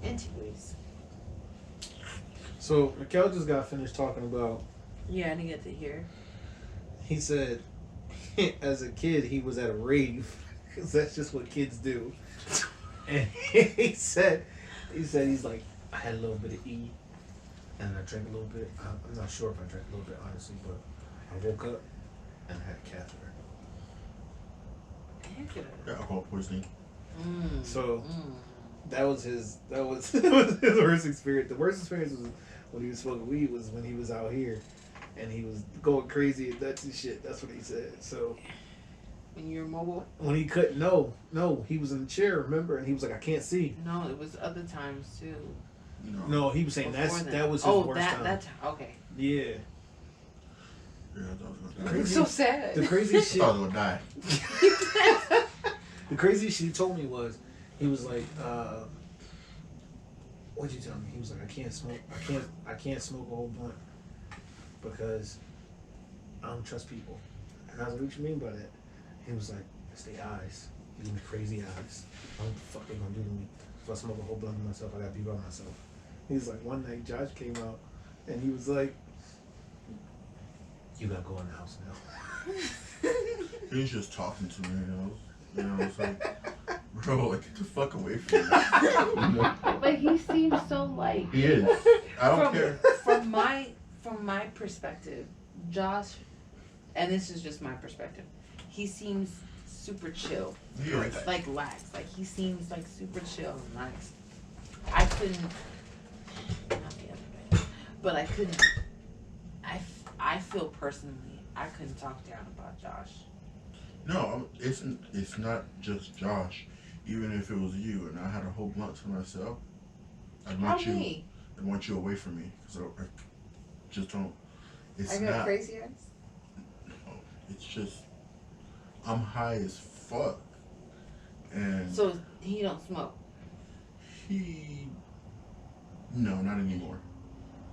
Anyways. So Mikkel just got finished talking about. Yeah, I didn't get to hear. He said, as a kid, he was at a rave because that's just what kids do. And he's like, I had a little bit of E, and I drank a little bit. I'm not sure if I drank a little bit, honestly, but I woke up and I had a catheter. Alcohol poisoning. So that was his worst experience. The worst experience was when he was smoking weed was when he was out here and he was going crazy and nuts and shit. That's what he said. So when you were mobile? When he couldn't, no, he was in the chair, remember? And he was like, I can't see. No, it was other times too. No, he was saying that was his worst time. That okay. Yeah. Yeah, I thought I was gonna die. So sad. The crazy shit. I thought I was gonna die. The crazy shit he told me was, he was like, what'd you tell me? He was like, I can't smoke a whole blunt because I don't trust people. And I was like, what you mean by that? He was like, it's the eyes. You give me crazy eyes. I don't know what the fuck they gonna do to me. If I smoke a whole blunt of myself, I gotta be by myself. He's like, one night Josh came out and he was like, you gotta go in the house now. He was just talking to me, I was like, bro, like, get the fuck away from me. But he seems so like. He is. I don't care. From my perspective, Josh, and this is just my perspective, he seems super chill. You're right. Like lax. Like he seems like super chill and lax. I couldn't. Not the other day, but I couldn't. I feel personally I couldn't talk down about Josh. No, it's not just Josh. Even if it was you and I had a whole blunt to myself, I'd want you away from me because I just don't. It's I got not crazy eyes. No, it's just I'm high as fuck, and so he don't smoke. No, not anymore.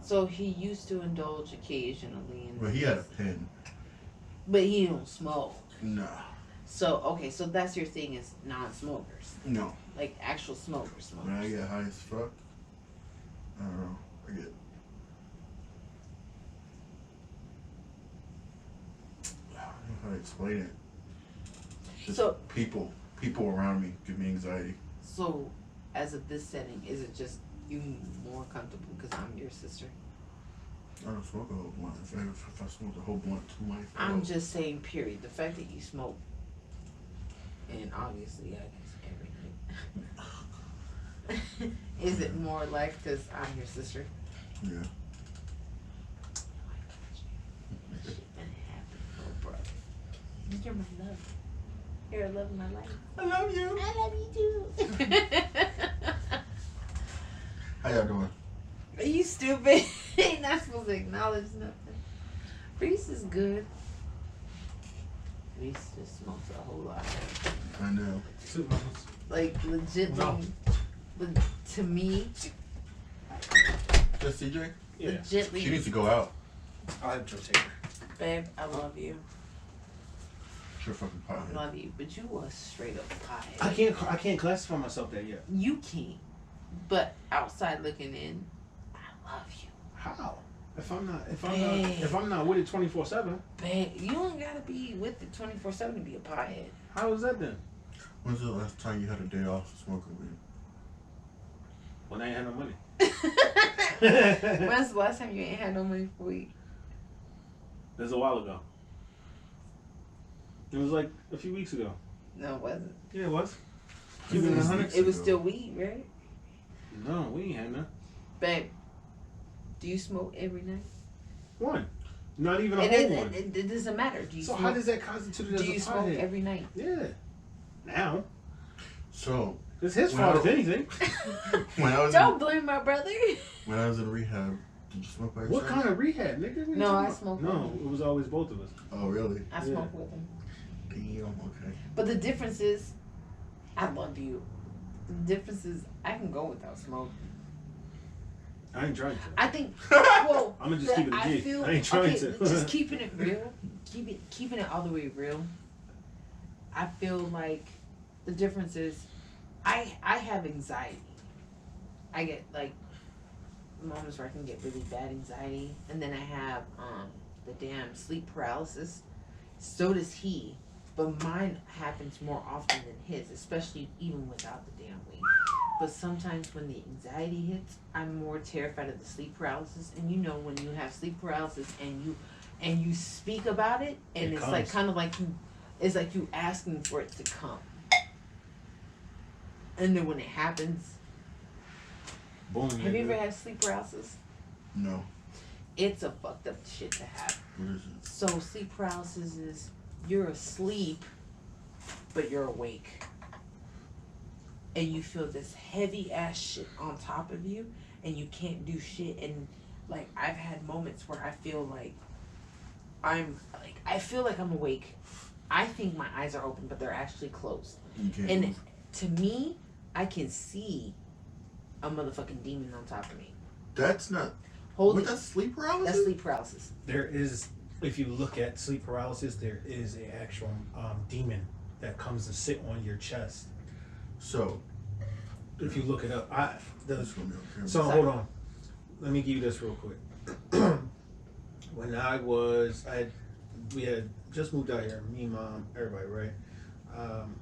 So he used to indulge occasionally. But he had a pen. But he don't smoke. Nah. So, okay, so that's your thing is non-smokers. No. Like actual smokers. When I get high as fuck, I don't know. I don't know how to explain it. It's just So people around me give me anxiety. So, as of this setting, is it just you more comfortable because I'm your sister? I don't smoke a whole blunt. If I smoked a whole blunt to my I'm just saying, period. The fact that you smoke, and obviously, I guess every night, is it more like because I'm your sister? Yeah. You're my love. You're a love of my life. I love you. I love you too. How y'all doing? Are you stupid? Ain't not supposed to acknowledge nothing. Reese is good. Reese just smokes a whole lot. I know. Like legitly, to me. Just CJ? Yeah. Legitly. She needs to go out. I'll have Joe take her. Babe, I love you. Sure fucking I pothead. love you, but you a straight up pothead. I can't classify myself that yet. You can't. But outside looking in, I love you. How? If I'm not with it 24/7. Babe, you don't gotta be with it 24/7 to be a pothead. How is that then? When's the last time you had a day off of smoking weed? When I ain't had no money. When's the last time you ain't had no money for weed? It was a while ago. It was like a few weeks ago. No, it wasn't. Yeah, it was. It was still weed, right? No, we ain't had none. Babe, do you smoke every night? One. Not even a whole one. It doesn't matter. Do you So smoke, how does that constitute as a do you smoke pothead? every night? Yeah. Now. So It's his fault, if anything. when I was Don't blame my brother. when I was in rehab, did you smoke by yourself? What kind of rehab, nigga? What No, you talking I about? smoked No, with him. it was always both of us. Oh really? I smoke with him. Damn. Okay. But the difference is, I love you. The difference is, I can go without smoke. I ain't trying to. I think. Well, I'm gonna just keep it a I G. feel, I ain't trying okay, to. Just keeping it real. Keeping it all the way real. I feel like the difference is, I have anxiety. I get like moments where I can get really bad anxiety, and then I have the damn sleep paralysis. So does he, but mine happens more often than his, especially even without the damn weed. But sometimes when the anxiety hits, I'm more terrified of the sleep paralysis. And you know, when you have sleep paralysis and you speak about it, and it's like kind of like it's like you asking for it to come. And then when it happens, boom. have you ever had sleep paralysis? No. It's a fucked up shit to have. What is it? So sleep paralysis is you're asleep, but you're awake. And you feel this heavy ass shit on top of you, and you can't do shit. And like I've had moments where I feel like I feel like I'm awake. I think my eyes are open, but they're actually closed. And move. to me, I can see a motherfucking demon on top of me. That's not. That's sleep paralysis? That's sleep paralysis. There is, if you look at sleep paralysis, there is a actual demon that comes to sit on your chest. So, if you look it up, that's gonna be okay. So hold on, let me give you this real quick. When we had just moved out here, me, mom, everybody, right?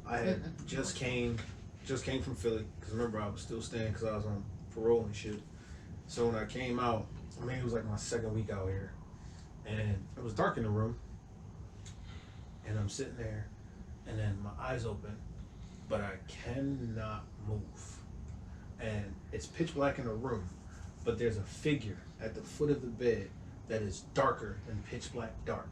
I had just came from Philly, because remember I was still staying because I was on parole and shit. So when I came out, I mean, it was like my second week out here, and it was dark in the room, and I'm sitting there, and then my eyes open, but I cannot move, and it's pitch black in the room, but there's a figure at the foot of the bed that is darker than pitch black dark.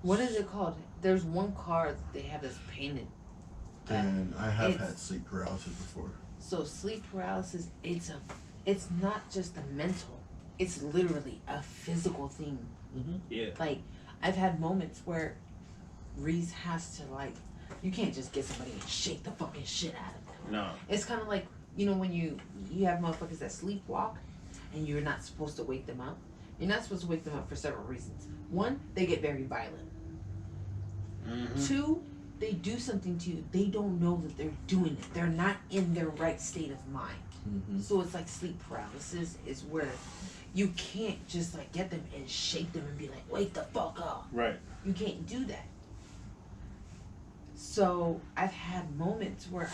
What is it called? There's one card that they have that's painted. And I have had sleep paralysis before. So sleep paralysis, it's not just a mental, it's literally a physical thing. Mm-hmm. Yeah. Like I've had moments where Reese has to like, you can't just get somebody and shake the fucking shit out of them. No. It's kind of like, you know, when you have motherfuckers that sleepwalk and you're not supposed to wake them up. You're not supposed to wake them up for several reasons. One, they get very violent. Mm-hmm. Two, they do something to you. They don't know that they're doing it. They're not in their right state of mind. Mm-hmm. So it's like sleep paralysis is where you can't just like get them and shake them and be like, wake the fuck up. Right. You can't do that. So I've had moments where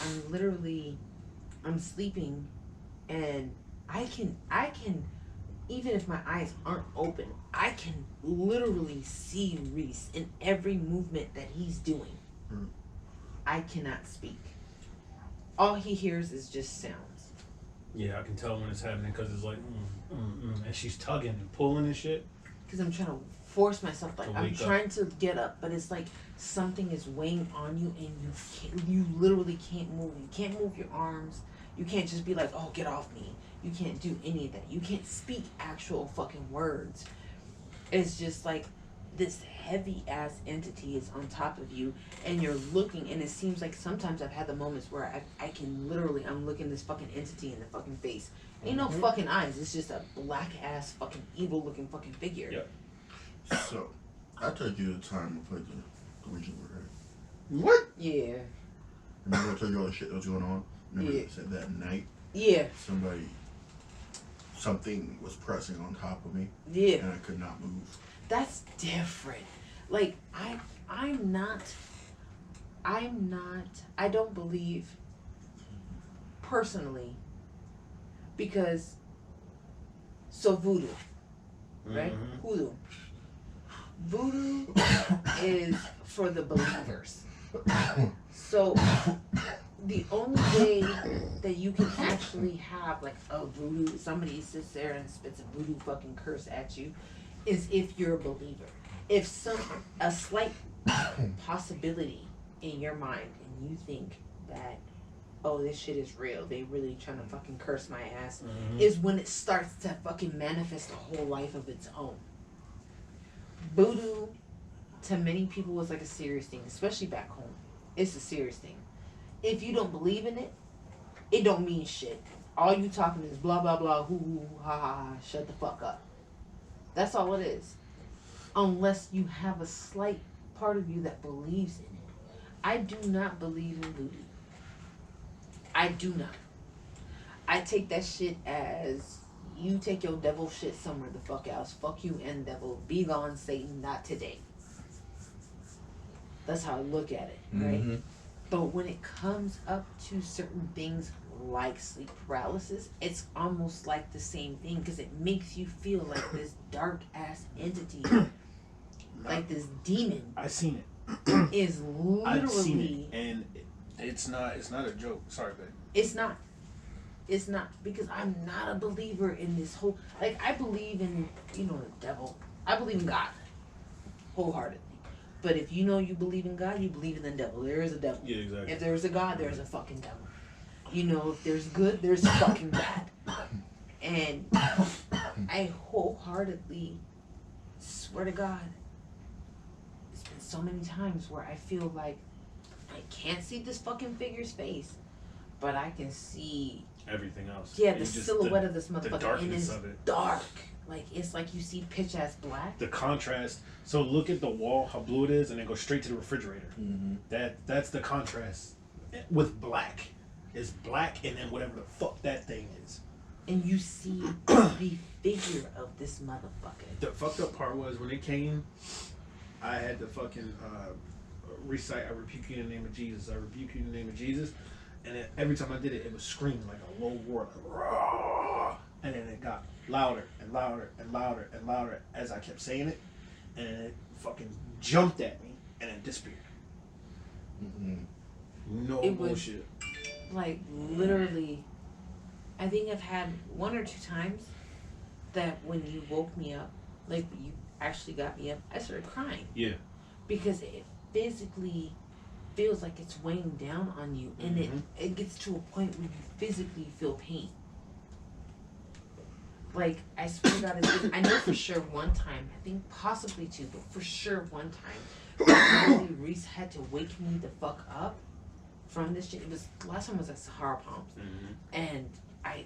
I'm sleeping and I can, even if my eyes aren't open, I can literally see Reese in every movement that he's doing. Mm. I cannot speak. All he hears is just sounds. Yeah, I can tell when it's happening because it's like, and she's tugging and pulling and shit. Because I'm trying to force myself, like I'm trying to get up, but it's like something is weighing on you, and you literally can't move. You can't move your arms. You can't just be like, oh, get off me. You can't do any of that. You can't speak actual fucking words. It's just like this heavy ass entity is on top of you, and you're looking, and it seems like sometimes I've had the moments where I can literally, I'm looking this fucking entity in the fucking face. Ain't no fucking eyes. It's just a black ass fucking evil looking fucking figure. Yep. So, I told you the time I played the Ouija board, right? What? Yeah. Remember I told you all the shit that was going on? Remember I said that night? Yeah. Something was pressing on top of me. Yeah. And I could not move. That's different. Like, I don't believe personally, because so voodoo, right? Mm-hmm. Voodoo is for the believers. So the only way that you can actually have like a voodoo, somebody sits there and spits a voodoo fucking curse at you, is if you're a believer. If a slight possibility in your mind and you think that, oh, this shit is real, they really trying to fucking curse my ass, is when it starts to fucking manifest a whole life of its own. Voodoo, to many people, is like a serious thing, especially back home. It's a serious thing. If you don't believe in it, it don't mean shit. All you talking is blah, blah, blah, hoo, hoo, ha, ha, ha, shut the fuck up. That's all it is. Unless you have a slight part of you that believes in it. I do not believe in voodoo. I do not. I take that shit as you take your devil shit somewhere the fuck else. Fuck you and devil. Be gone, Satan. Not today. That's how I look at it, right? Mm-hmm. But when it comes up to certain things like sleep paralysis, it's almost like the same thing because it makes you feel like this dark ass entity, like this demon. I seen it. Is literally. I've seen it, and it's not a joke. Sorry, babe. It's not. It's not, because I'm not a believer in this whole, like, I believe in, the devil. I believe in God wholeheartedly. But if you know you believe in God, you believe in the devil. There is a devil. Yeah, exactly. If there's a God, there's a fucking devil. If there's good, there's fucking bad. And I wholeheartedly swear to God, it's been so many times where I feel like I can't see this fucking figure's face, but I can see everything else. Yeah, the silhouette of this motherfucker. The darkness of it. Dark. Like, it's like you see pitch ass black. The contrast. So look at the wall, how blue it is, and then go straight to the refrigerator. Mm-hmm. That's the contrast with black. It's black, and then whatever the fuck that thing is. And you see the figure of this motherfucker. The fucked up part was when it came, I had to fucking recite, I rebuke you in the name of Jesus. I rebuke you in the name of Jesus. And then every time I did it, it was screaming like a low roar. Like, and then it got louder and louder and louder and louder as I kept saying it. And it fucking jumped at me and it disappeared. Mm-hmm. No bullshit. Like, literally, I think I've had 1 or 2 times that when you woke me up, like you actually got me up, I started crying. Yeah. Because it physically feels like it's weighing down on you, and it gets to a point where you physically feel pain. Like, I swear to God, I know for sure one time, I think possibly 2, but for sure one time, Reese had to wake me the fuck up from this shit. It was, last time was at Sahara Palms, and I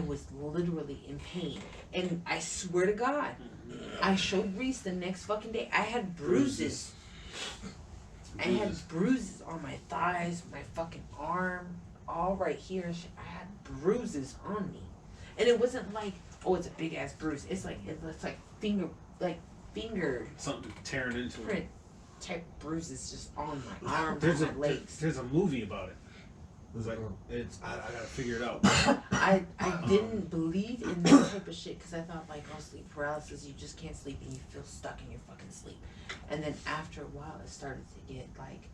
was literally in pain, and I swear to God, I showed Reese the next fucking day. I had bruises. I had bruises on my thighs, my fucking arm, all right here and shit. I had bruises on me. And it wasn't like, oh, it's a big ass bruise. It's like finger something tearing into print it. Type bruises just on my arms and my legs. There's a movie about it. It's like, I gotta figure it out. I didn't believe in that type of shit because I thought, like, oh, sleep paralysis, you just can't sleep and you feel stuck in your fucking sleep. And then after a while, it started to get, like,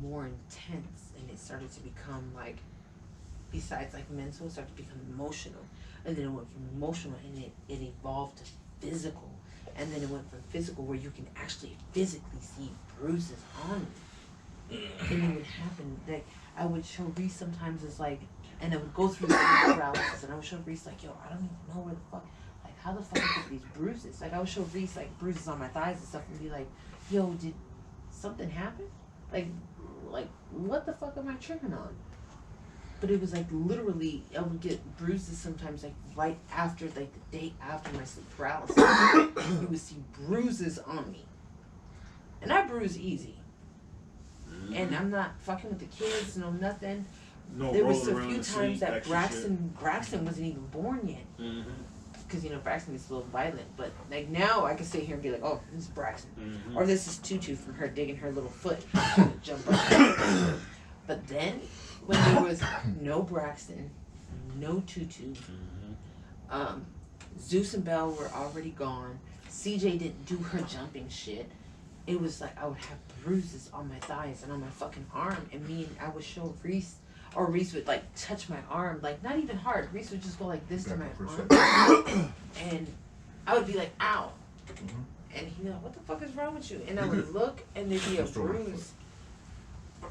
more intense, and it started to become, like, besides, like, mental, it started to become emotional. And then it went from emotional, and it evolved to physical. And then it went from physical, where you can actually physically see bruises on me. And it would happen, like, I would show Reese sometimes as, like, and I would go through the paralysis, and I would show Reese, like, yo, I don't even know where the fuck, like, how the fuck I get these bruises? Like, I would show Reese, like, bruises on my thighs and stuff, and be like, yo, did something happen? Like, what the fuck am I tripping on? But it was, like, literally, I would get bruises sometimes, like, right after, like, the day after my sleep paralysis. You would see bruises on me. And I bruise easy. And I'm not fucking with the kids, no nothing. No, there was a few times that Braxton wasn't even born yet. Mm-hmm. Because, Braxton gets a little violent. But, like, now I can sit here and be like, oh, this is Braxton. Mm-hmm. Or this is Tutu from her digging her little foot. Trying to jump up. But then, when there was no Braxton, no Tutu, Zeus and Belle were already gone, CJ didn't do her jumping shit, it was like I would have bruises on my thighs and on my fucking arm, and I would show Reese, or Reese would, like, touch my arm, like, not even hard. Reese would just go like this to my arm, and I would be like, ow. And he'd be like, what the fuck is wrong with you? And I would look, and there'd be a bruise.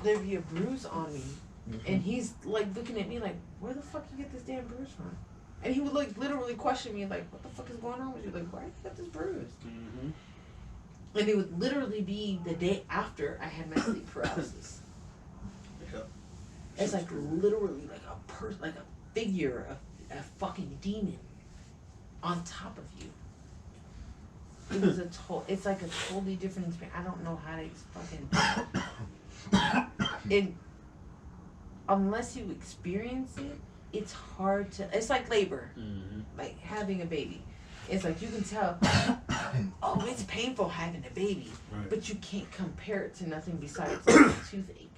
There'd be a bruise on me. And he's, like, looking at me like, where the fuck you get this damn bruise from? And he would, like, literally question me, like, what the fuck is going on with you? Like, why you got this bruise? And it would literally be the day after I had my sleep paralysis. It's like literally like like a figure, a fucking demon on top of you. It was it's like a totally different experience. I don't know how to fucking unless you experience it, it's hard to. It's like labor, like having a baby. It's like you can tell, oh, it's painful having a baby, but you can't compare it to nothing besides a toothache.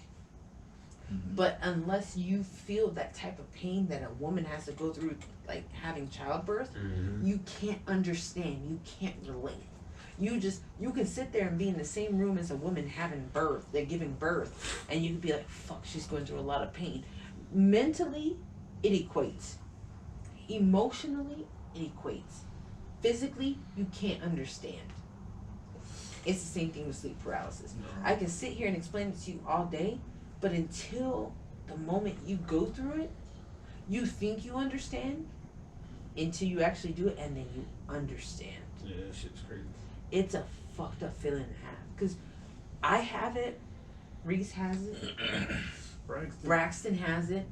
But unless you feel that type of pain that a woman has to go through, like having childbirth, you can't understand. You can't relate. You can sit there and be in the same room as a woman having birth, they're giving birth, and you can be like, fuck, she's going through a lot of pain. Mentally, it equates. Emotionally, it equates. Physically, you can't understand. It's the same thing with sleep paralysis. I can sit here and explain it to you all day, but until the moment you go through it, you think you understand until you actually do it, and then you understand. Yeah, that shit's crazy. It's a fucked up feeling to have. Because I have it, Reese has it, Braxton has it,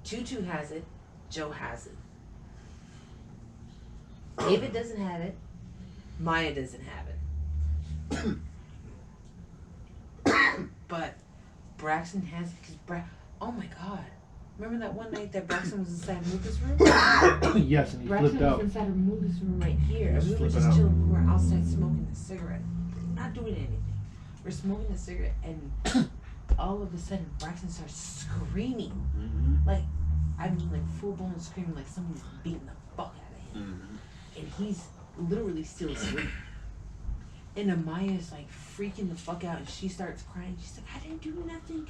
Tutu has it, Joe has it. David doesn't have it, Maya doesn't have it. But Braxton has it because oh my god. Remember that one night that Braxton was inside Muka's room? Yes, and he Braxton flipped out. was inside of Muka's room right here. And we were just Flipping out. chilling. We were outside smoking a cigarette. Not doing anything. We're smoking a cigarette and all of a sudden Braxton starts screaming. Like, I mean like full blown screaming like somebody's beating the fuck out of him. And he's literally still asleep. And Amaya's like freaking the fuck out and she starts crying. She's like, I didn't do nothing.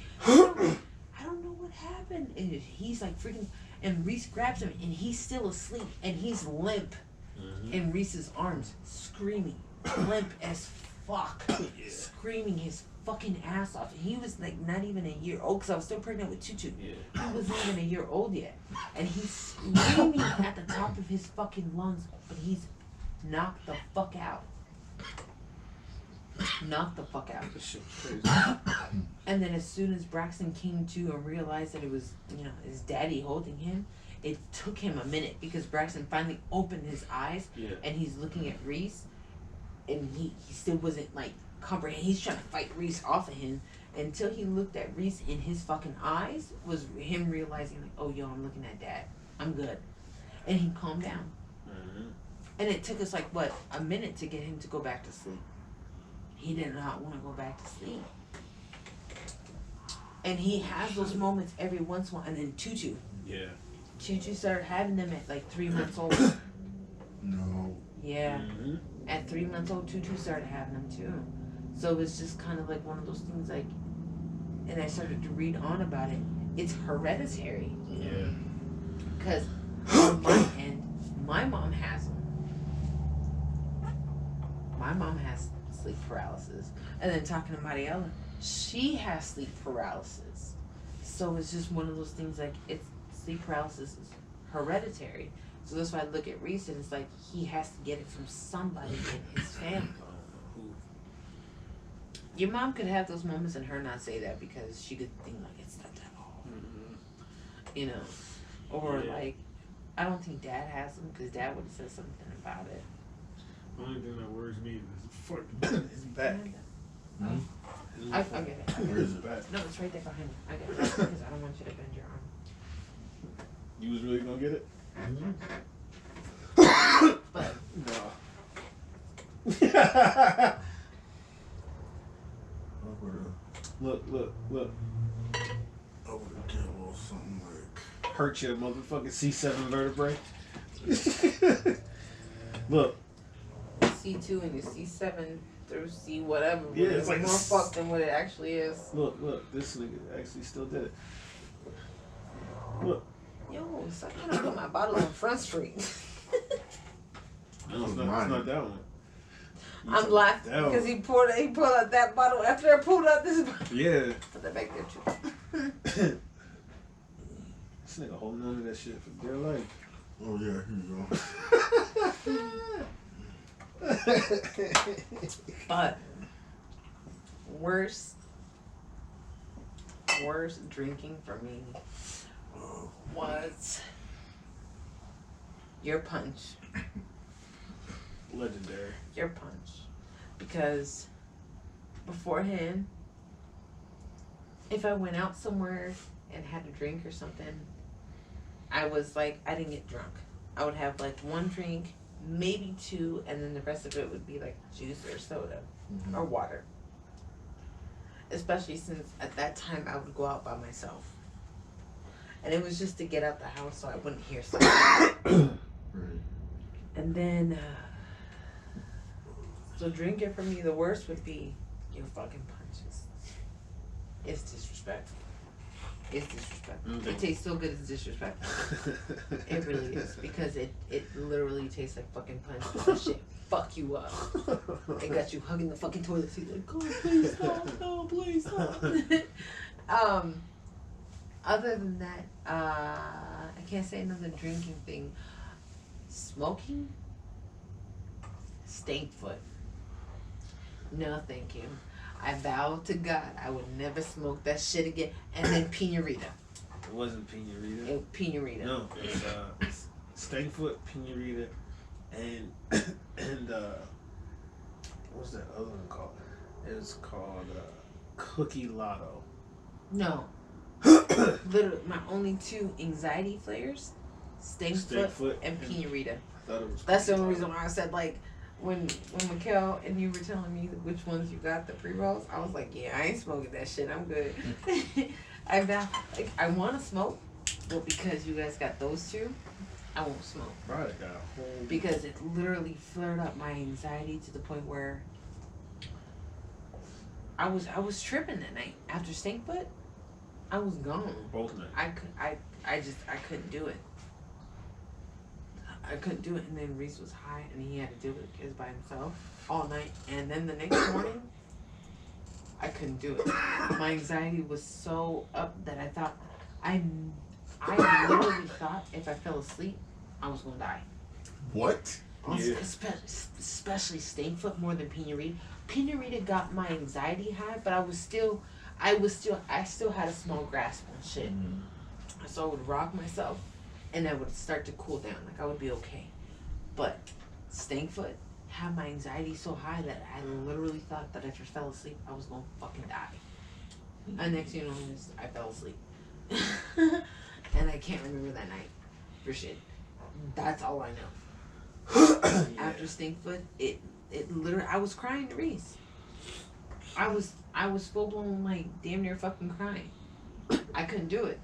I don't know what happened. And he's like freaking, and Reese grabs him and he's still asleep and he's limp in Reese's arms, screaming, limp as fuck, screaming his fucking ass off. And he was like not even a year old because I was still pregnant with Tutu. He wasn't even a year old yet. And he's screaming at the top of his fucking lungs, but he's knocked the fuck out. Knocked the fuck out. This shit's crazy. And then as soon as Braxton came to and realized that it was, his daddy holding him, it took him a minute because Braxton finally opened his eyes and he's looking at Reese and he still wasn't like comprehending. He's trying to fight Reese off of him until he looked at Reese in his fucking eyes was him realizing like, oh yo, I'm looking at dad. I'm good. And he calmed down. And it took us like what, a minute to get him to go back to sleep. He did not want to go back to sleep. And he has those moments every once in a while. And then Tutu. Yeah. Tutu started having them at like 3 months old. No. Yeah. At 3 months old, Tutu started having them too. So it was just kind of like one of those things like, and I started to read on about it. It's hereditary. Yeah. Because on my end, my mom has them. My mom has sleep paralysis. And then talking to Mariela, she has sleep paralysis. So it's just one of those things like it's sleep paralysis is hereditary. So that's why I look at Reese and it's like he has to get it from somebody in his family. Your mom could have those moments and her not say that because she could think like it's not that all. Or like I don't think dad has them because dad would have said something about it. The only thing that worries me is fucking his back. I get it. Where is it? No, it's right there behind you. I get it because I don't want you to bend your arm. You was really gonna get it? But Look. I would have did a little something like. Hurt your motherfucking C7 vertebrae. Look. C2 and your C7 through C whatever. Yeah, it's like more fucked than what it actually is. Look, this nigga actually still did it. Look. Yo, stop trying to put my bottle on Front Street. No, it's not that one. I'm laughing because he pulled out that bottle after I pulled out this bottle. Yeah. Put that back there too. This nigga holding on to that shit for dear life. Oh yeah, here you go. But worst drinking for me was your punch. Legendary. Your punch. Because beforehand, if I went out somewhere and had a drink or something, I was like, I didn't get drunk. I would have like one drink, maybe two, and then the rest of it would be like juice or soda or water. Especially since at that time I would go out by myself. And it was just to get out the house so I wouldn't hear something. Right. And then, so drinking for me, the worst would be your fucking punches. It's disrespectful. It's disrespectful. Mm-hmm. It tastes so good, it's disrespectful. It really is. Because it literally tastes like fucking punch. That shit fuck you up. It got you hugging the fucking toilet seat like, God, please stop. No, please stop. Other than that, I can't say another drinking thing. Smoking? Stink foot. No, thank you. I vow to God I would never smoke that shit again. And then Pinorita. It wasn't Pinorita. Pinorita. No, it's Stankfoot, Pinorita, and what's that other one called? It's called Cookie Lotto. No. Literally, my only two anxiety flares, Stankfoot and Pinorita. I thought it was. That's the only reason why I said, like, when Mikkel and you were telling me which ones you got the pre-rolls, I was like, yeah, I ain't smoking that shit. I'm good. I want to smoke, but because you guys got those two, I won't smoke. Probably got a whole. Because it literally flared up my anxiety to the point where I was tripping that night. After Stinkfoot, I was gone. Both nights. I couldn't do it. I couldn't do it, and then Reese was high, and he had to deal with the kids by himself all night. And then the next morning, I couldn't do it. My anxiety was so up that I thought, I literally thought if I fell asleep, I was gonna die. What? Yeah. Especially Stainfoot more than Pinorita. Pinorita got my anxiety high, but I still had a small grasp on shit. Mm-hmm. So I would rock myself, and I would start to cool down. Like, I would be okay. But Stankfoot had my anxiety so high that I literally thought that if I fell asleep, I was going to fucking die. And next thing you know, I fell asleep. And I can't remember that night. For shit. That's all I know. After Stankfoot, it literally, I was crying to Reese. I was full blown, like, damn near fucking crying. I couldn't do it.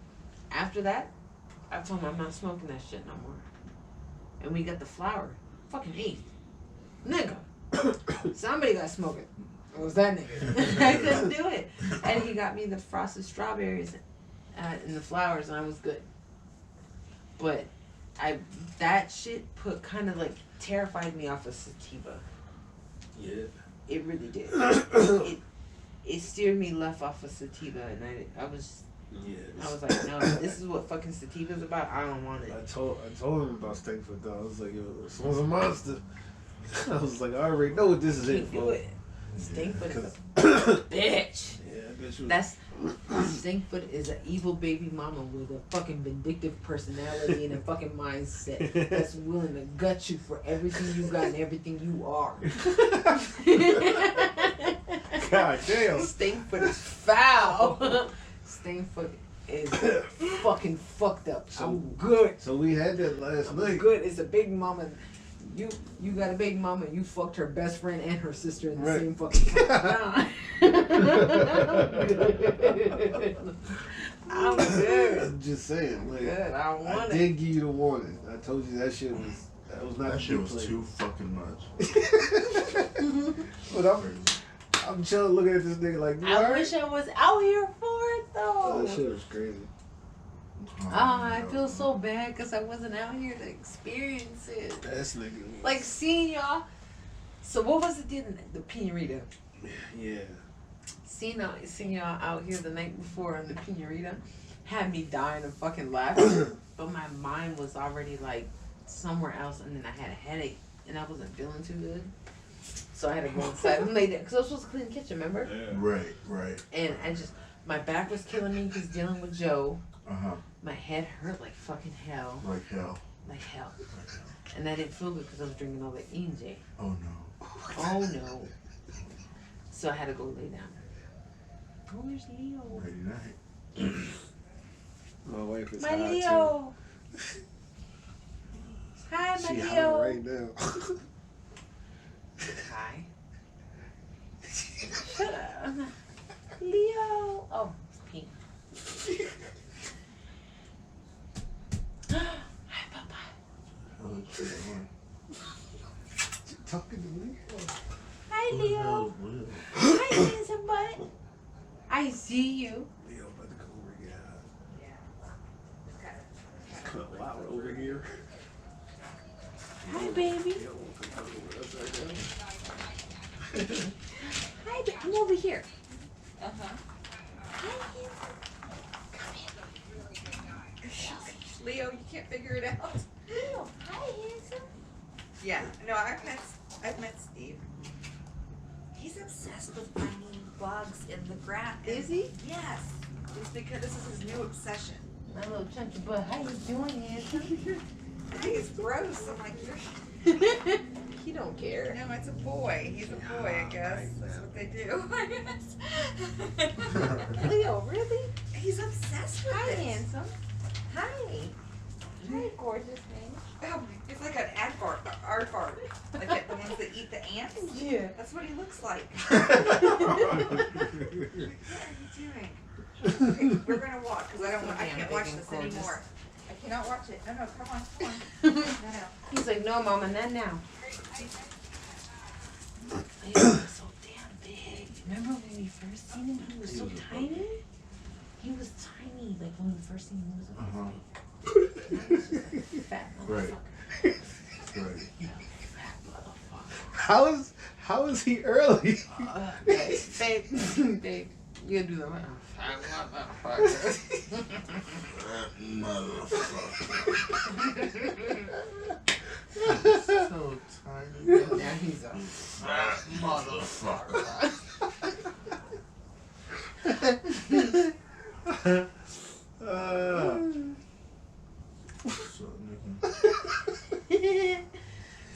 After that, I told him I'm not smoking that shit no more. And we got the flower. Fucking 8th. Nigga. Somebody got smoking. It was that nigga. I couldn't do it. And he got me the frosted strawberries and the flowers, and I was good. But that shit kind of like terrified me off of sativa. Yeah. It really did. It steered me left off of sativa, and I was like, no, this is what fucking sativa's about. I don't want it. I told him about Stankfoot though. I was like, yo, this one's a monster. I was like, I already know what this is Can't it do for. it. Stinkfoot is a bitch. Yeah, I bet you. Stinkfoot is an evil baby mama with a fucking vindictive personality and a fucking mindset that's willing to gut you for everything you got and everything you are. God damn. Stinkfoot is foul. Stinkfoot is fucking fucked up. I'm good. So we had that last night. Good. It's a big mama. You got a big mama. You fucked her best friend and her sister in the same fucking time. I'm good. I'm just saying. Like, Good. I did give you the warning. I told you that shit was. That was not. That shit was too fucking much. But I'm chilling looking at this nigga like. I wish I was out here for it though. That shit was crazy. I feel so bad because I wasn't out here to experience it. That's nigga. Like seeing y'all. So what was it? The Pinorita. Yeah. Seeing y'all out here the night before on the Pinorita had me dying of fucking laughing. But my mind was already like somewhere else, and then I had a headache, and I wasn't feeling too good. So I had to go inside and lay there because I was supposed to clean the kitchen. Remember? Yeah. Right. And my back was killing me because dealing with Joe. Uh-huh. My head hurt like fucking hell. Like hell. And I didn't feel good because I was drinking all that EJ. Oh no. Oh no. So I had to go lay down. Oh, there's Leo. Ready night. My wife is My high Leo. too. Hi, my She Leo. howling right now. Hi. Shut up. Leo. Oh, it's pink. Hi, Papa. Talking to me? Hi, Leo. Hi, handsome butt. I see you. Leo about to come over here. Yeah. It's kind of loud over here. Hi, baby. Leo won't come over us right now. Hi, baby. Come over here. Uh-huh. Hi, handsome. Come here. Leo, you can't figure it out. Leo. Hi, handsome. Yeah, no, I've met Steve. He's obsessed with finding bugs in the ground. Is he? Yes. It's because this is his new obsession. My little chunky butt. How you doing, handsome? I think it's gross. I'm like, you're. He don't care. No, it's a boy. He's a boy, I guess. That's what they do. I guess. Leo, really? He's obsessed with Hi, this. handsome. Hi. Hi, gorgeous man. Oh, it's like an aardvark. Like the ones that eat the ants. Yeah. That's what he looks like. Yeah. What are you doing? Okay, we're gonna walk because I can't watch this anymore. I cannot watch it. No, come on. No. He's like, no, Mama, not now. Leo was so damn big. Remember when we first seen him? He was so tiny. He was tiny, like when we first seen him. He was so big. Now he's just like a fat Right. motherfucker. Right. Fat motherfucker. How is he early? Babe, you gotta do the fat motherfucker. So tiny. Now he's a fat motherfucker.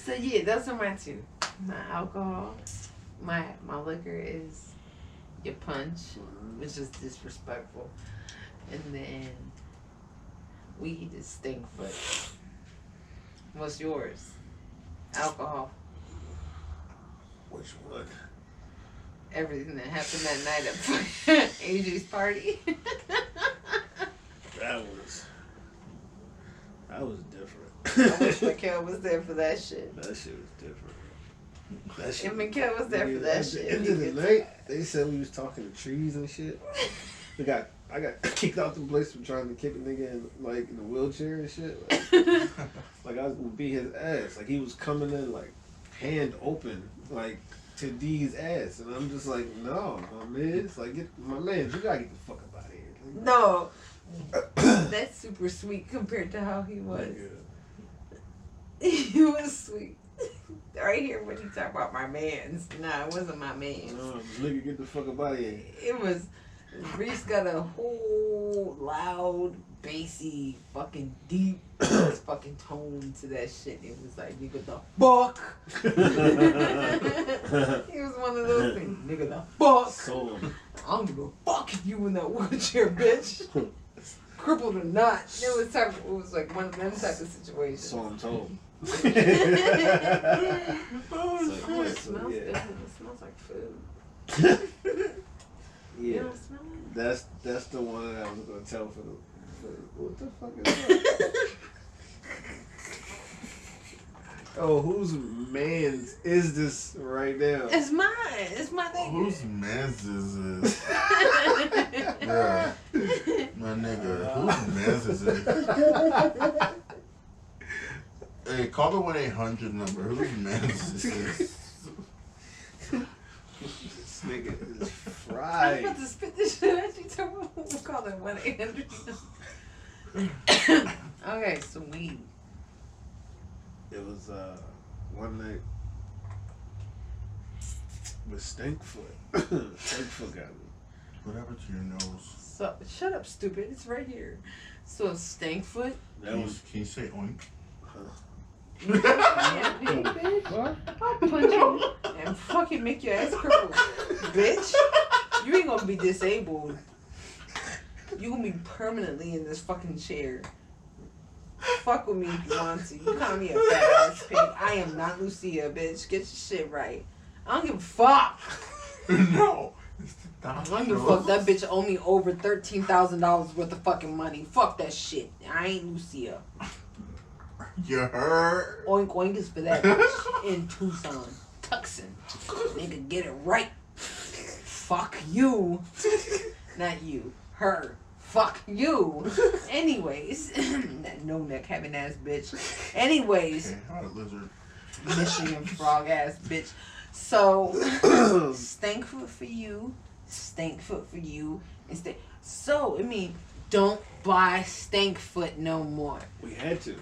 So yeah, those are my two. My alcohol, my liquor is your punch, which is disrespectful, and then weed is stinkfoot. What's yours? Alcohol. Which one? Everything that happened that night at AJ's party. That was different. I wish Mikhail was there for that shit. That shit was different. That shit. If Mikhail was there for that At shit. the end of the night, they said we was talking to trees and shit. I got kicked out the place for trying to kick a nigga in a wheelchair and shit. Like I was gonna beat his ass. Like he was coming in like hand open, like to D's ass, and I'm just like, no, my man, you gotta get the fuck up out of here. Like, No. That's super sweet compared to how he was. He was sweet. Right here when he talk about my mans. Nah, it wasn't my mans. no, nigga, get the fuck up out of here. It was, Reese got a whole loud, bassy, fucking deep fucking tone to that shit. It was like, nigga the fuck. He was one of those things. Nigga the fuck. So, I don't give a fuck if you in that wheelchair, bitch. Crippled or not. It was like one of them type of situations. so I'm told. Oh, it smells good. It smells like food. You Yeah, don't smell it? that's the one that I was gonna tell for what the fuck is that? Oh, whose man's is this right now? It's mine. It's my thing. Whose man's is this? Yeah. My nigga, whose man's is it? Hey, call the 1-800 number. Whose man's is this? This nigga is I'm fried. about to spit this shit at you. So we'll call it 1-800. Okay, so weed. It was one night with Stinkfoot. Stinkfoot got me. What happened to your nose? So shut up, stupid. It's right here. So Stankfoot. That was Can you say oink? Yeah, bitch. what? I'll punch you and fucking make your ass crippled, bitch. You ain't gonna be disabled. You gonna be permanently in this fucking chair. Fuck with me if you want to. You call me a fat ass pig. I am not Lucia, bitch. Get your shit right. I don't give a fuck. No. I don't give a fuck. That bitch owe me over $13,000 worth of fucking money. Fuck that shit. I ain't Lucia. You heard? Oink oink is for that bitch in Tucson, Tucson. Nigga, get it right. Fuck you. Not you. Her. Fuck you. Anyways. That no neck having ass bitch. Anyways. Okay, hot lizard. Michigan frog ass bitch. So, stank foot for you. Stank foot for you. And so, I mean, don't buy stank foot no more. We had to.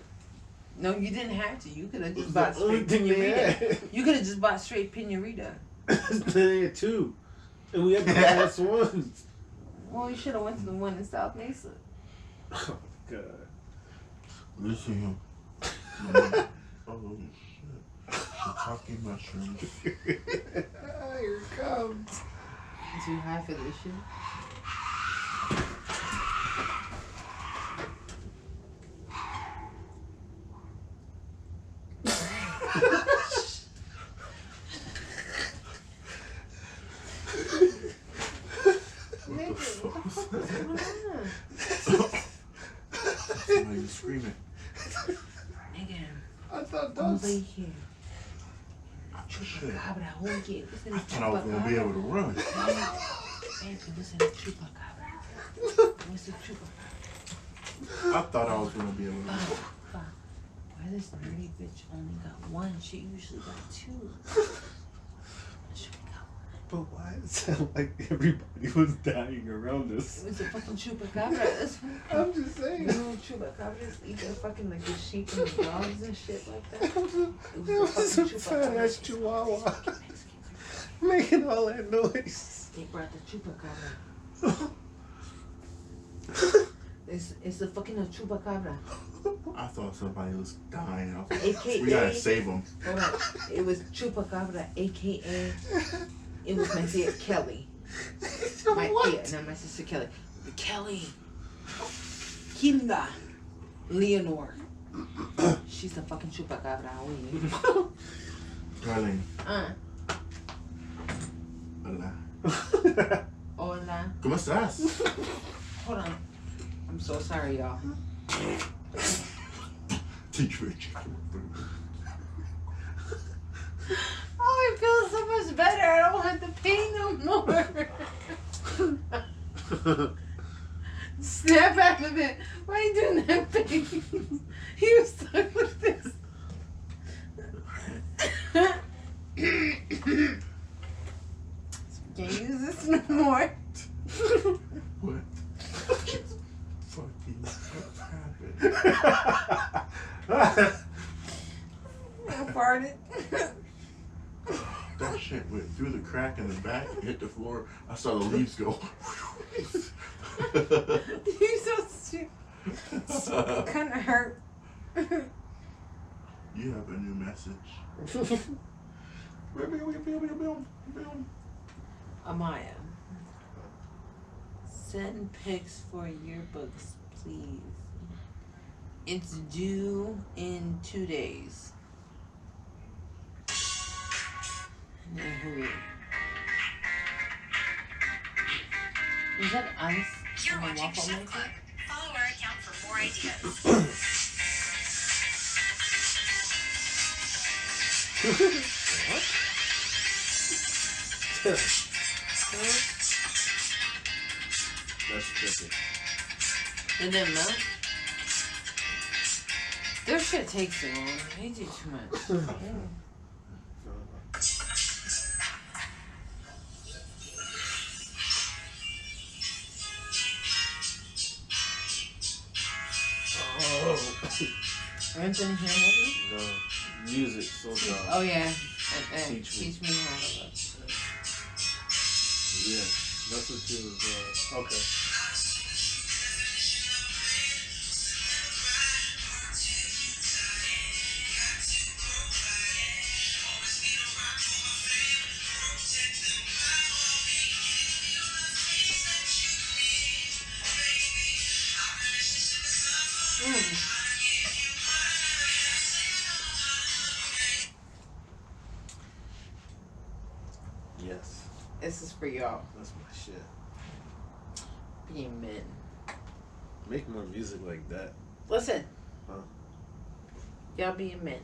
No, you didn't have to. You could have just It's bought the only straight thing we Pinorita. had. You could have just bought straight Pinorita. They had two. And we had the last ones. Well, you should have went to the one in South Mesa. Oh, God. Listen to him. Oh, shit. Shiitake mushrooms. Here it comes. Too high for this shit. What the fuck was that? Nigga, Somebody screaming. I thought don't those. lay here. Shit. Chupacabra, oye, listen I to thought I was gonna be able to run. Baby, listen to Chupacabra. Listen to Chupacabra. I thought I was gonna be able to run. Fuck. Why this nerdy bitch only got one? She usually got two. She got one. But why it sound like everybody was dying around us? It was a fucking Chupacabra. I'm just saying. You know, Chupacabras eat their fucking like the sheep and the dogs and shit like that. It was a fat ass chihuahua making all that noise. They brought the Chupacabra. It's the fucking Chupacabra. I thought somebody was dying. I was like, AKA, we gotta save them. hold on. It was Chupacabra, aka it was my dear Kelly. My sister Kelly. Kelly. Hilda. Leonore. She's the fucking Chupacabra. Darling. Hola. Hola. ¿Cómo estás? Hold on. I'm so sorry, y'all. Teach me a chicken. Oh, I feel so much better. I don't have to pay no more. Snap out of it. Why are you doing that face? He was stuck with this. Can't use this no more. What? Fucking happened? I farted. That shit went through the crack in the back, hit the floor. I saw the leaves go. You're so stupid. It kind of hurt. You have a new message. Amaya, send pics for yearbooks, please. It's due in 2 days. And hurry. Is that ice You're on the watching waffle Chef maker? Club. Follow our account for more ideas. What? That's tricky. It didn't melt? Their shit takes too long. They do too much. Oh. Anthony Hamilton? No. Music, so tough. Oh yeah. And Teach me. teach me how to love. Yeah. That's what you was, okay. for y'all. That's my shit. Being men. Make more music like that. Listen. Huh? Y'all being men.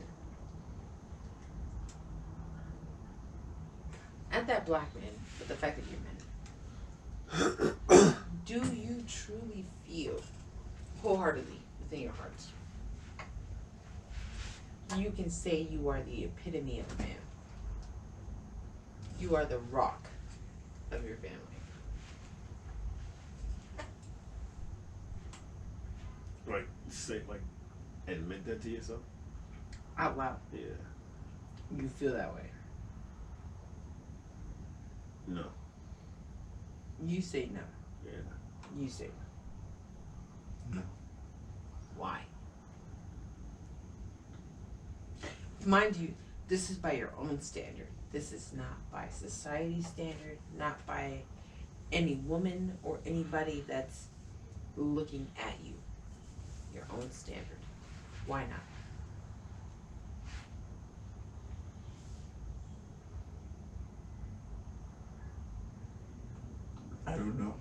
Not that black men, but the fact that you're men. Do you truly feel wholeheartedly within your hearts you can say you are the epitome of a man? You are the rock of your family. Like, say, like, admit that to yourself? Out loud. Yeah. You feel that way. No. You say no. Yeah. You say no. No. Why? Mind you, this is by your own standard. This is not by society's standard, not by any woman or anybody that's looking at you. Your own standard. Why not? I don't know.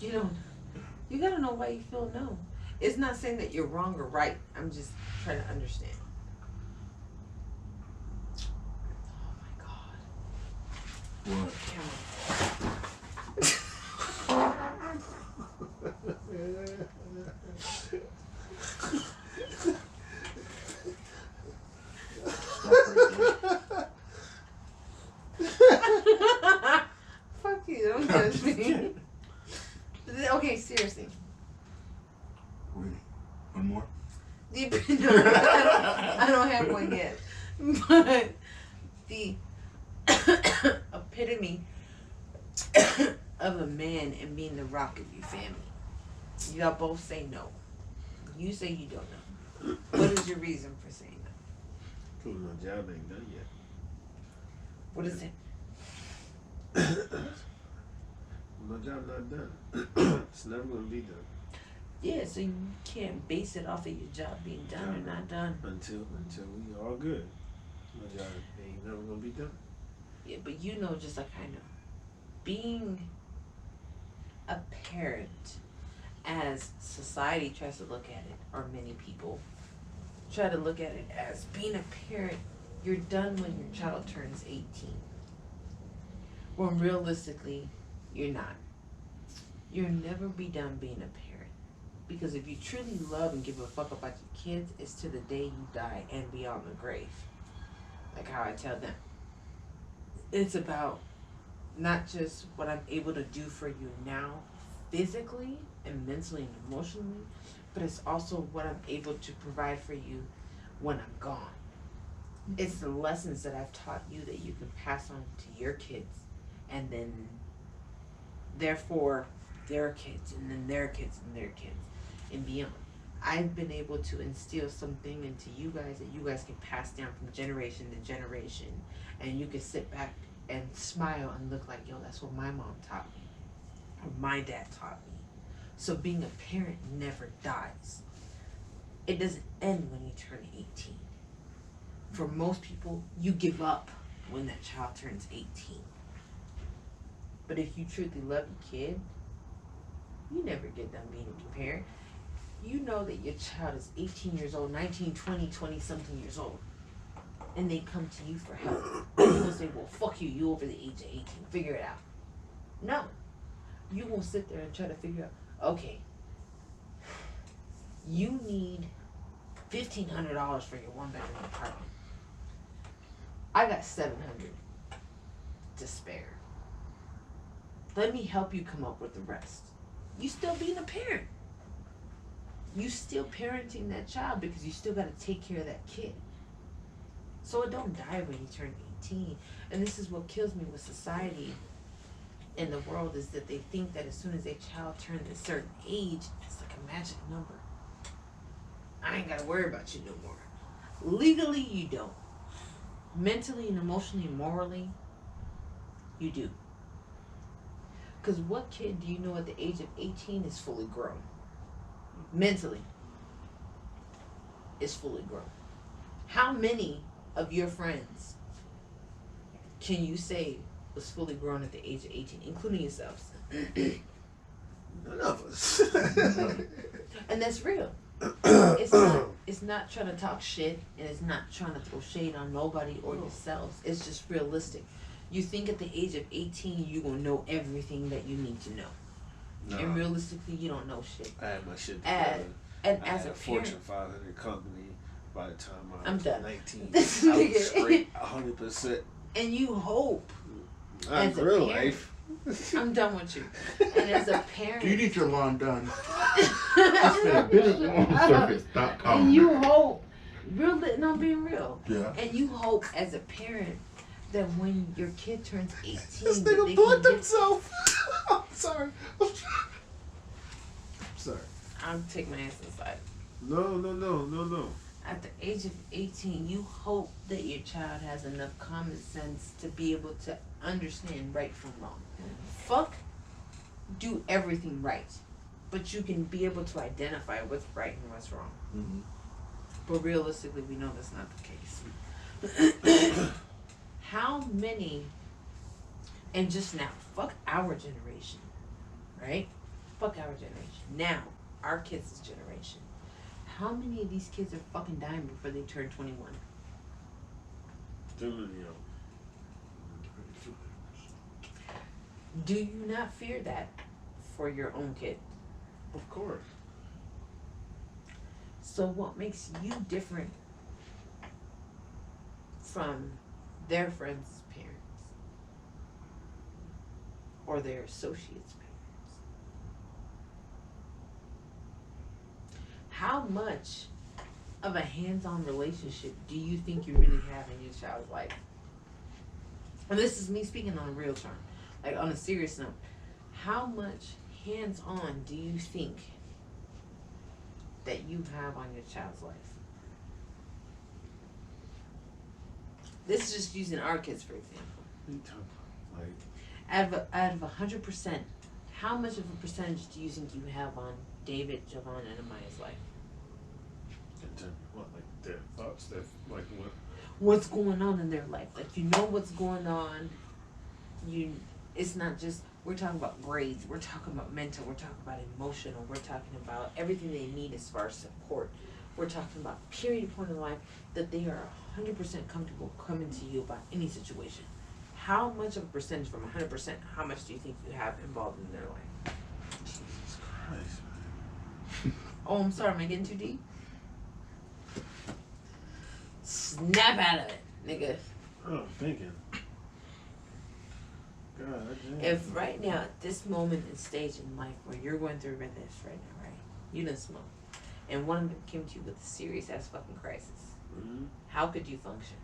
You gotta know why you feel no. It's not saying that you're wrong or right. I'm just trying to understand. Oh my God. What? Fuck you, don't judge me. Okay, seriously. Wait, one more? No, I don't have one yet. But the epitome of a man and being the rock of your family. Y'all both say no. You say you don't know. What is your reason for saying no? Because my job ain't done yet. What is it? My job not done. It's never gonna be done Yeah, so you can't base it off of your job being done or not done. until we all good. My job ain't never gonna be done. Yeah, but you know, just like I know, being a parent, as society tries to look at it, or many people try to look at it as being a parent, you're done when your child turns 18. When realistically, you're not. You'll never be done being a parent. Because if you truly love and give a fuck about your kids, it's to the day you die and beyond the grave. Like how I tell them. It's about not just what I'm able to do for you now, physically and mentally and emotionally, but it's also what I'm able to provide for you when I'm gone. It's the lessons that I've taught you that you can pass on to your kids, and then therefore their kids, and then their kids, and their kids, and beyond. I've been able to instill something into you guys that you guys can pass down from generation to generation, and you can sit back and smile and look like, yo, that's what my mom taught me, or my dad taught me. So being a parent never dies. It doesn't end when you turn 18. For most people, you give up when that child turns 18. But if you truly love your kid, you never get done being a parent. You know that your child is 18 years old, 19, 20, 20-something years old. And they come to you for help. And you will say, well, fuck you, you over the age of 18. Figure it out. No. You won't sit there and try to figure out, okay, you need $1,500 for your one-bedroom apartment. I got $700 to spare. Let me help you come up with the rest. You still being a parent. You still parenting that child because you still got to take care of that kid. So it don't die when you turn 18. And this is what kills me with society in the world, is that they think that as soon as a child turns a certain age, it's like a magic number. I ain't got to worry about you no more. Legally, you don't. Mentally and emotionally and morally, you do. Because what kid do you know at the age of 18 is fully grown? Mentally is fully grown. How many of your friends can you say was fully grown at the age of 18, including yourselves. None of us. And that's real. It's not trying to talk shit, and it's not trying to throw shade on nobody or yourselves. It's just realistic. You think at the age of 18 you're gonna know everything that you need to know. No. And realistically you don't know shit. I had my shit together. And I as had a a Fortune parent, 500 company by the time I I'm was done. 19. This I nigga. was straight 100%. and you hope I'm as a real parent, life. I'm done with you. And as a parent, Do you need your lawn done? It's been a bit lawnservice.com. and you hope, and I'm being real. Yeah. And you hope as a parent that when your kid turns 18, This that nigga they bought can himself. I'm sorry. I'm sorry. I'll take my ass inside. No. At the age of 18, you hope that your child has enough common sense to be able to understand right from wrong. Fuck, do everything right, but you can be able to identify what's right and what's wrong. Mm-hmm. But realistically, we know that's not the case. How many, and just now, fuck our generation, right? Fuck our generation. Now, our kids' generation. How many of these kids are fucking dying before they turn 21? Too many of them. Do you not fear that for your own kid? Of course. So what makes you different from their friends' parents or their associates' parents? How much of a hands-on relationship do you think you really have in your child's life? And this is me speaking on a real term, like on a serious note. How much hands-on do you think that you have on your child's life? This is just using our kids for example. Like, Out of 100%, how much of a percentage do you think you have on David, Javon, and Amaya's life? what, like their thoughts, their, like what? What's going on in their life? Like, you know what's going on. It's not just, we're talking about grades, we're talking about mental, we're talking about emotional, we're talking about everything they need as far as support. We're talking about period point in life that they are 100% comfortable coming to you about any situation. How much of a percentage from 100%, how much do you think you have involved in their life? Jesus Christ, man. Oh, I'm sorry, am I getting too deep? Snap out of it, nigga. I'm thinking. God damn. If right now, at this moment and stage in life where you're going through this right now, right? You done smoke. And one of them came to you with a serious ass fucking crisis. Mm-hmm. How could you function?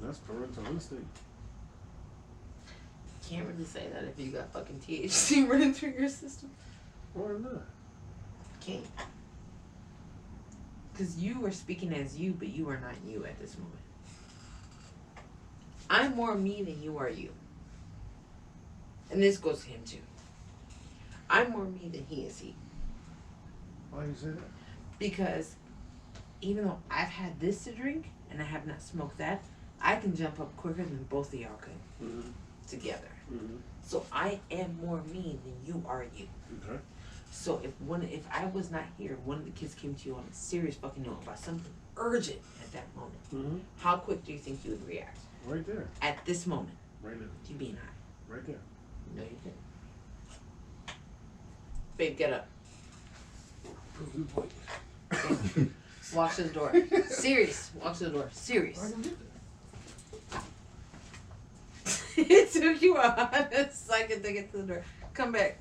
That's parental instinct. Can't really say that if you got fucking THC running through your system. Why not? Can't. Because you are speaking as you, but you are not you at this moment. I'm more me than you are you. And this goes to him too. I'm more me than he is he. Why you say that? Because even though I've had this to drink and I have not smoked that, I can jump up quicker than both of y'all could together. Mm-hmm. So I am more me than you are you. Okay. So if I was not here, one of the kids came to you on a serious fucking note about something urgent at that moment, Mm-hmm. how quick do you think you would react? Right there. At this moment, Right there. you being high. Right there. No, you didn't. Babe, get up. Walk to the door. Serious. Walk to the door. Serious. It took you a second to get to the door. Come back.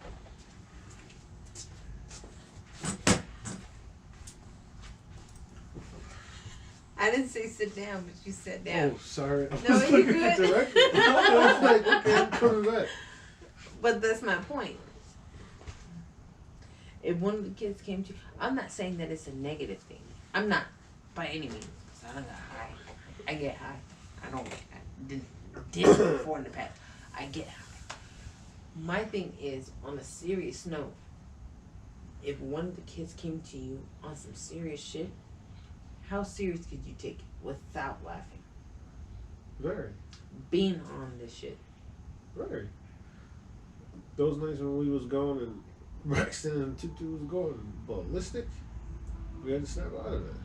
I didn't say sit down, but you sat down. Oh, sorry. I No, was you looking at the good. record. I was like, okay, I'm coming back. But that's my point. If one of the kids came to you, I'm not saying that it's a negative thing. I'm not, by any means. 'Cause I don't got high. I get high. I didn't before in the past. I get high. My thing is, on a serious note, if one of the kids came to you on some serious shit, how serious could you take it without laughing? Very. Being on this shit. Right. Those nights when we was going and Braxton and Tutu was going ballistic, we had to snap out of it.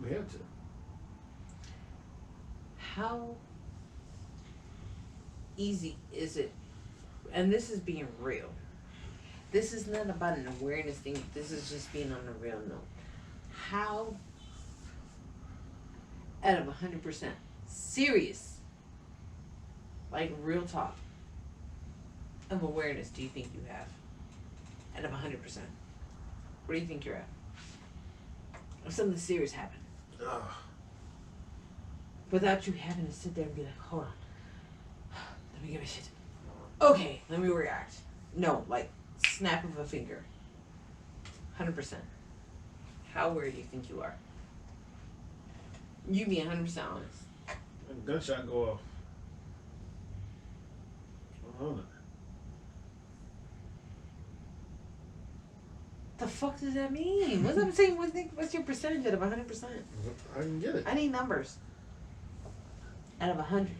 We had to. How easy is it? And this is being real. This is not about an awareness thing. This is just being on a real note. How, out of 100%, serious, like real talk, of awareness do you think you have? Out of 100%. Where do you think you're at? If something serious happened. Ugh. Without you having to sit there and be like, hold on. Let me give a shit. Okay, let me react. No, like, snap of a finger. 100%. How aware do you think you are? You be 100% honest. A gunshot go off. I'm on it. The fuck does that mean? What's I'm saying? What's your percentage out of 100%? I can get it. I need numbers. Out of 100.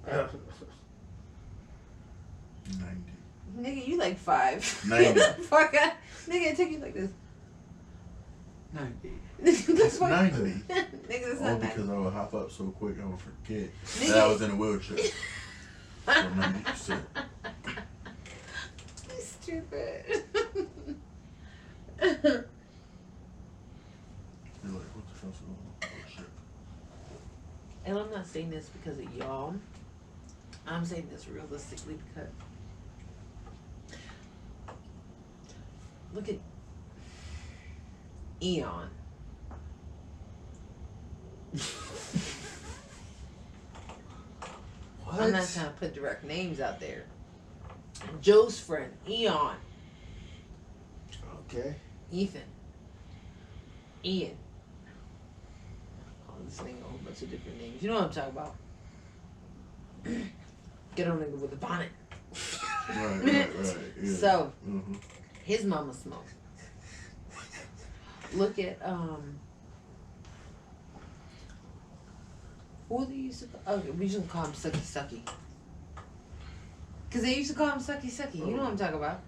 I don't know. 90. Nigga, you like 5. 90. Fuck, nigga, it took you like this. 90. That's why. 90. Nigga, that's All not because I would hop up so quick I would forget Nigga. that I was in a wheelchair. So 90%. You stupid. You're like, what the fuck's going on? Oh, shit. And I'm not saying this because of y'all. I'm saying this realistically because look at Eon. What? I'm not trying to put direct names out there. Joe's friend, Eon. Okay. Ethan. Ian. Oh, this nigga a whole bunch of different names. You know what I'm talking about. Get on nigga with the bonnet. Right. Yeah. So, mm-hmm. his mama smoked. Look at, who they used to call, we used to call him Sucky Sucky. Because they used to call him Sucky Sucky. You know what I'm talking about.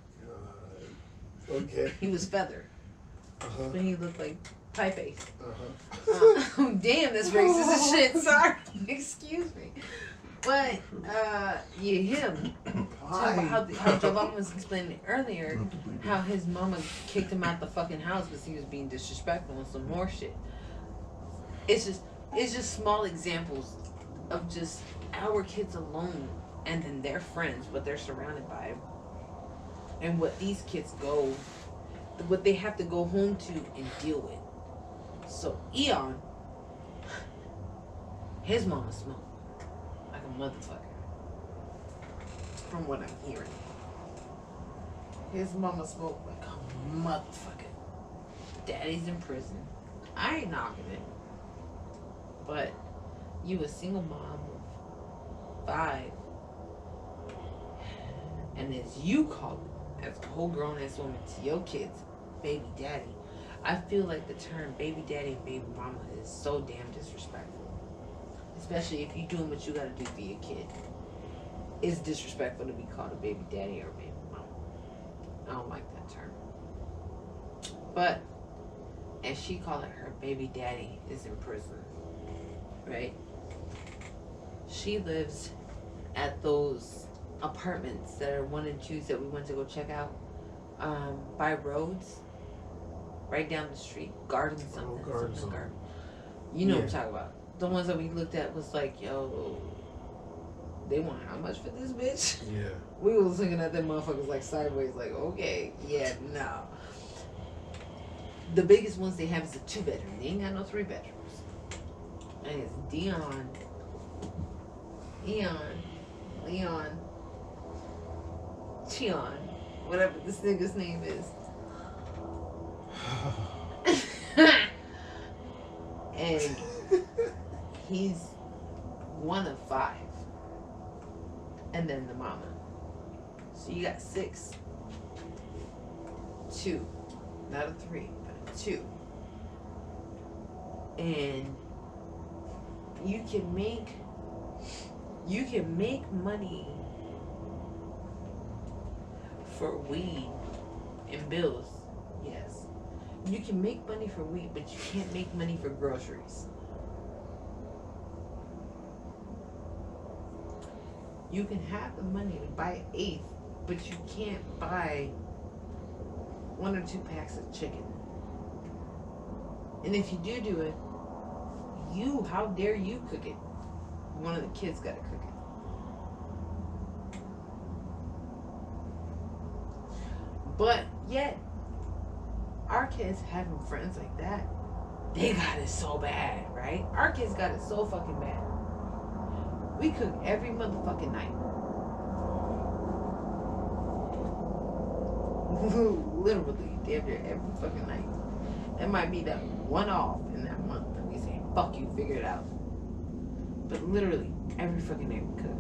Okay. He was feathered. Uh-huh. But he looked like pie face. Uh-huh. Damn, that's racist as shit. Sorry. Excuse me. But, yeah, him. Talk about how Javon was explaining earlier, how his mama kicked him out the fucking house because he was being disrespectful and some more shit. It's just small examples of just our kids alone and then their friends, what they're surrounded by, and what these kids what they have to go home to and deal with. So Eon, his mama smoked like a motherfucker. From what I'm hearing. His mama smoked like a motherfucker. Daddy's in prison. I ain't knocking it. But you a single mom of 5. And as you call it, as a whole grown ass woman to your kids, baby daddy. I feel like the term baby daddy and baby mama is so damn disrespectful. Especially if you're doing what you gotta do for your kid. It's disrespectful to be called a baby daddy or a baby mama. I don't like that term. But, as she called it, her baby daddy is in prison. Right? She lives at those apartments that are 1 and 2s that we went to go check out. By roads. Right down the street. Garden something. Garden. You know what I'm talking about. The ones that we looked at was like, yo, they want how much for this bitch? Yeah. We was looking at them motherfuckers like sideways, like, okay, yeah, no. The biggest ones they have is a 2-bedroom. They ain't got no 3 bedrooms. And it's Dion, Eon, Leon, Cheon, whatever this nigga's name is. And he's 1 of 5. And then the mama. So you got 6. 2. Not a 3, but a 2. And you can make money for weed and bills. Yes. You can make money for weed, but you can't make money for groceries. You can have the money to buy an eighth, but you can't buy 1 or 2 packs of chicken. And if you do it, how dare you cook it? One of the kids gotta cook it. But yet, our kids having friends like that, they got it so bad, right? Our kids got it so fucking bad. We cook every motherfucking night. Literally, damn near every fucking night. That might be that one off in that month that we say, fuck you, figure it out. But literally, every fucking night we cook.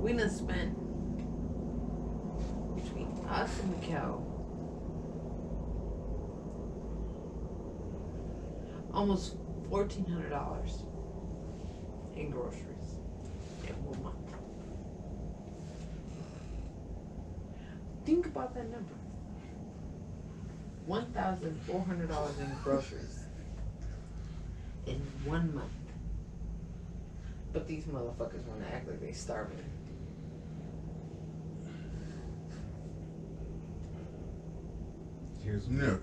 We done spent, between us and Mikkel, almost $1,400 in groceries in 1 month. Think about that number. $1,400 in groceries in 1 month. But these motherfuckers want to act like they starving. Here's Nigga.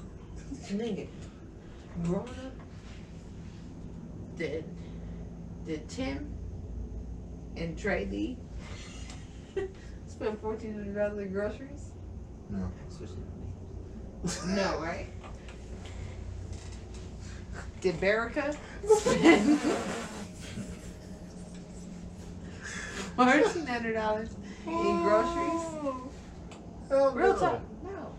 Nigga, growing up, did Tim and Trey Lee spend $1,400 in groceries? No. No, right? Did Berica spend $1,400 in groceries? Hell Real no. talk, no.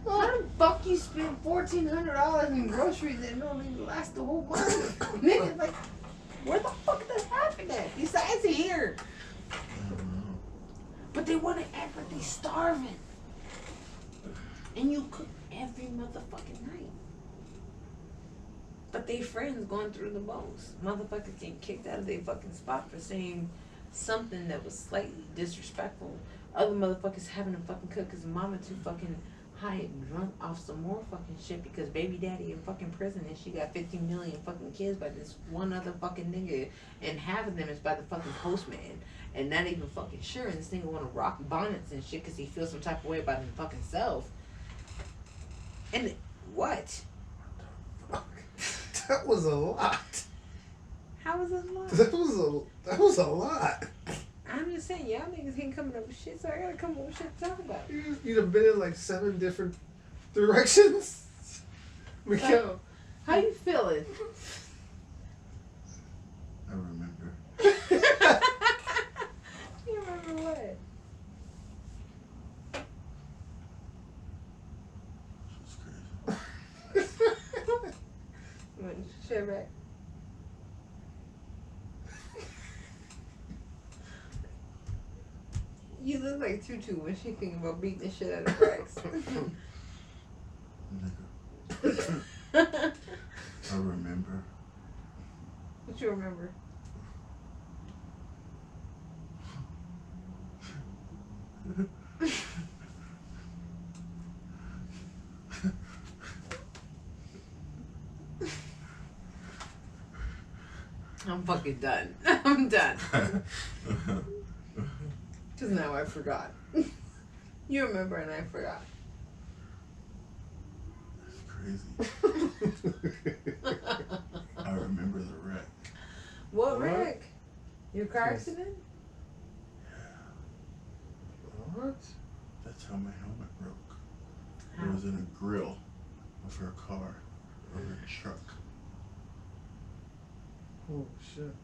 How the fuck you spend $1,400 in groceries and it don't even last the whole month? Nigga, like, where the fuck does that happen at? Besides here. I don't know. But they want to act like they starving. And you cook every motherfucking night. But they friends going through the most. Motherfuckers getting kicked out of their fucking spot for saying something that was slightly disrespectful. Other motherfuckers having to fucking cook because mama too fucking high and drunk off some more fucking shit because baby daddy in fucking prison and she got 50 million fucking kids by this one other fucking nigga and half of them is by the fucking postman and not even fucking sure and this nigga want to rock bonnets and shit because he feels some type of way about his fucking self. And what? That was a lot. How was this long? That was a lot. I'm just saying, y'all niggas ain't coming up with shit, so I gotta come up with shit to talk about. You'd have been in like 7 different directions. Mikkel. How you feeling? I remember. You remember what? It's crazy. You want to share back? You look like Tutu when she thinking about beating the shit out of Brax. Nigga. I remember. What you remember? I'm fucking done. I'm done. Because now I forgot. You remember and I forgot. That's crazy. I remember the wreck. What What? wreck? Your car accident? What? That's how my helmet broke. How? It was in a grill of her car, of her truck. Oh shit.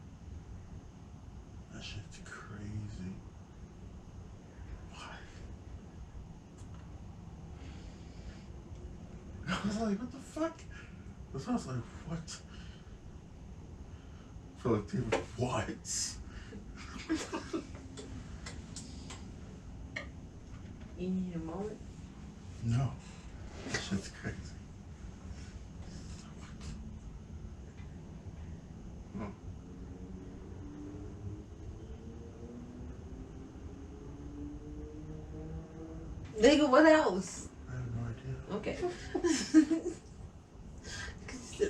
That shit's crazy. Why? I was like, what the fuck? I was like, what? I feel like they were what? You need a moment? No. That shit's crazy. Nigga, what else? I have no idea. Okay.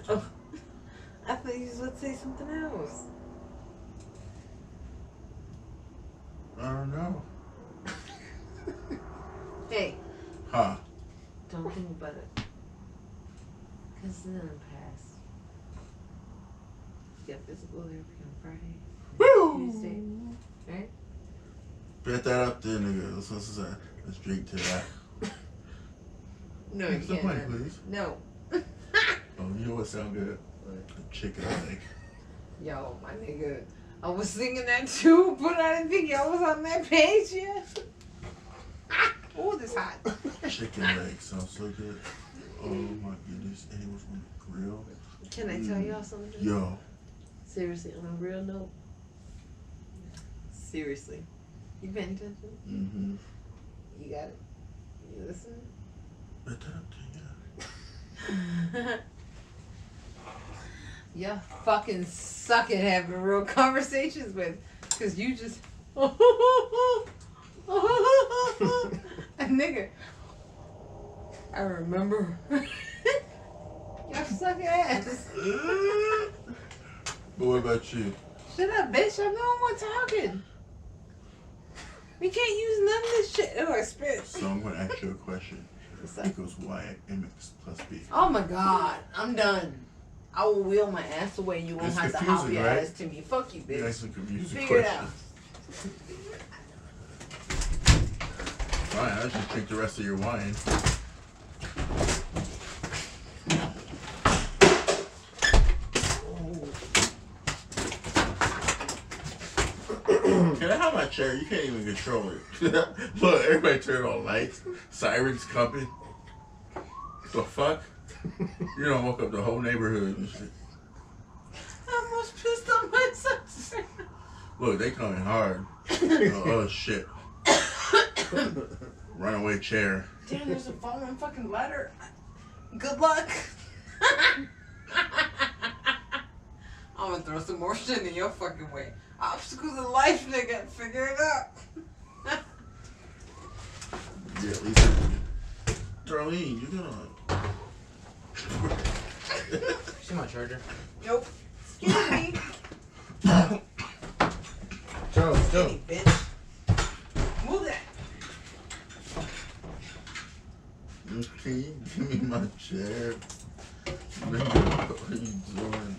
Oh, I thought you was about to say something else. I don't know. Hey, Huh? don't think about it. Cause it's in the past. You got physical therapy on Friday, Tuesday, right? Bet that up there, nigga. Let's drink to that. No, you Stop can't. playing, please. No. Oh, you know what sound good? What? The chicken leg. Yo, my nigga. I was singing that too, but I didn't think y'all was on that page yet. Oh, this hot. Chicken leg sounds so good. Oh my goodness. And it was on the grill. Can I tell y'all something? Yo. Seriously, on a real note. Seriously. You paying attention? Mm-hmm. You got it? You listening? Bet that up to Yeah, fucking suck at having real conversations with. Cause you just a nigga. I remember. Y'all suck ass. But what about you? Shut up, bitch. I'm the only one talking. We can't use none of this shit. Oh, I spit. So I'm gonna ask you a question. What's up? Equals Y MX plus B. Oh my god, I'm done. I will wheel my ass away. You won't It's have to hop confusing, your right? ass to me. Fuck you, bitch. That's a confusing Figure it question. out. Fine, I'll just drink the rest of your wine. Can I have my chair? You can't even control it. Look, everybody turn on lights. Sirens coming. The fuck? You don't woke up the whole neighborhood and shit. I almost pissed on myself. Look, they coming hard. Oh shit. Runaway chair. Damn, there's a falling fucking ladder. Good luck. I'm gonna throw some more shit in your fucking way. Obstacles in life, nigga. Figure it out. Yeah, at least Darlene, you gonna. See my charger? Nope. Excuse me. Joe, Hey, bitch. Move that. Can you give me my chair? Nigga, what are you doing?